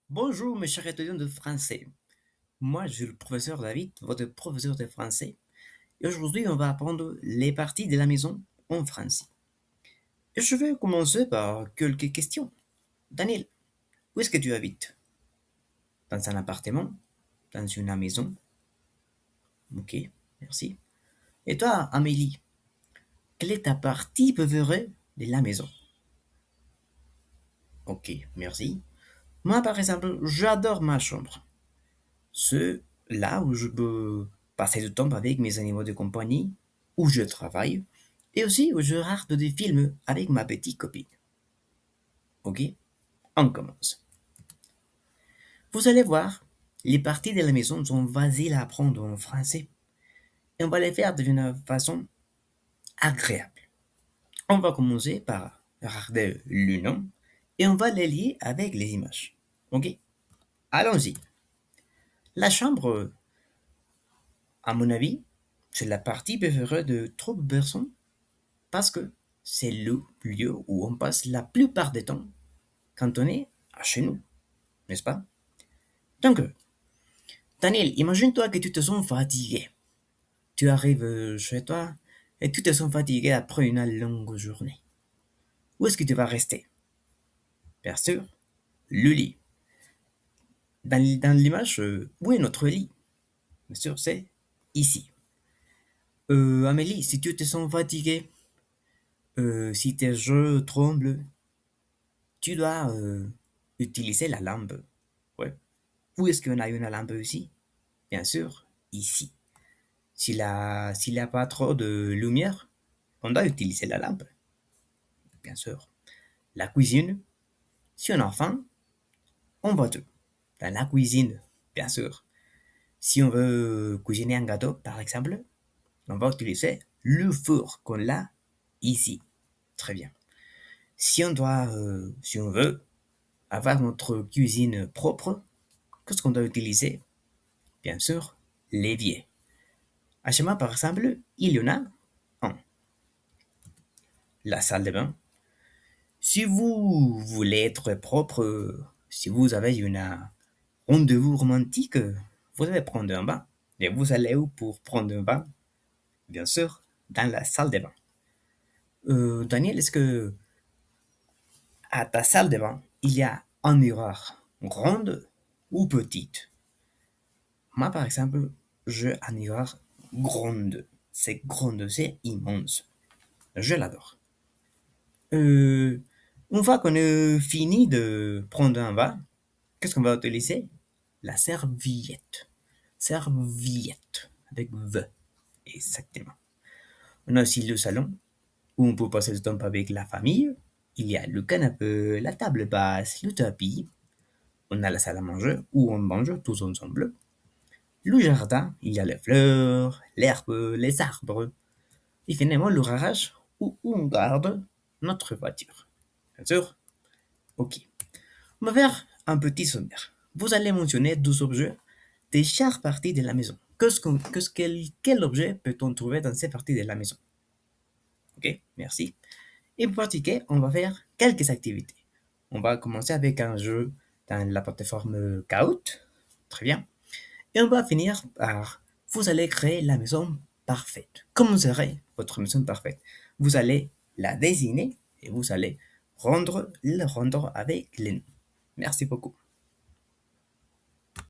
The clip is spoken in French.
Bonjour mes chers étudiants de français. Moi, je suis le professeur David, votre professeur de français. Et aujourd'hui, on va apprendre les parties de la maison en français. Et je vais commencer par quelques questions. Daniel, où est-ce que tu habites? Dans un appartement? Dans une maison? Ok, merci. Et toi, Amélie, quelle est ta partie préférée de la maison? Ok, merci. Moi, par exemple, j'adore ma chambre. C'est là où je peux passer du temps avec mes animaux de compagnie, où je travaille, et aussi où je regarde des films avec ma petite copine. Ok? On commence. Vous allez voir, les parties de la maison sont faciles à apprendre en français, et on va les faire d'une façon agréable. On va commencer par regarder le nom, et on va les lier avec les images. Ok? Allons-y. La chambre, à mon avis, c'est la partie préférée de trop de personnes parce que c'est le lieu où on passe la plupart du temps quand on est chez nous, n'est-ce pas? Donc, Daniel, imagine-toi que tu te sens fatigué. Tu arrives chez toi et tu te sens fatigué après une longue journée. Où est-ce que tu vas rester? Bien sûr, le lit. Dans l'image, où est notre lit? Bien sûr, c'est ici. Amélie, si tu te sens fatigué, si tes yeux tremblent, tu dois utiliser la lampe. Ouais. Où est-ce qu'on a une lampe ici? Bien sûr, ici. S'il n'y a pas trop de lumière, on doit utiliser la lampe, bien sûr. La cuisine, si on a faim, on va tout. Dans la cuisine, bien sûr. Si on veut cuisiner un gâteau, par exemple, on va utiliser le four qu'on a ici. Très bien. Si on veut avoir notre cuisine propre, qu'est-ce qu'on doit utiliser? Bien sûr, l'évier. À chez moi, par exemple, il y en a un. La salle de bain. Si vous voulez être propre, si vous avez une rendez-vous romantique, vous allez prendre un bain. Et vous allez où pour prendre un bain? Bien sûr, dans la salle de bain. Daniel, est-ce que à ta salle de bain, il y a un miroir grande ou petite? Moi, par exemple, j'ai un miroir grande. C'est grande, c'est immense. Je l'adore. Euh, une fois qu'on a fini de prendre un bain, qu'est-ce qu'on va utiliser? La serviette. Serviette. Avec V. Exactement. On a aussi le salon, où on peut passer du temps avec la famille. Il y a le canapé, la table basse, le tapis. On a la salle à manger, où on mange tous ensemble. Le jardin, il y a les fleurs, l'herbe, les arbres. Et finalement, le garage, où on garde notre voiture. Bien sûr? Ok. On va faire un petit sommaire. Vous allez mentionner 12 objets de chaque partie de la maison. Quel objet peut-on trouver dans ces parties de la maison? Ok, merci. Et pour pratiquer, on va faire quelques activités. On va commencer avec un jeu dans la plateforme Kahoot. Très bien. Et on va finir par, vous allez créer la maison parfaite. Comment serait votre maison parfaite? Vous allez la désigner et vous allez le rendre avec les noms. Merci beaucoup.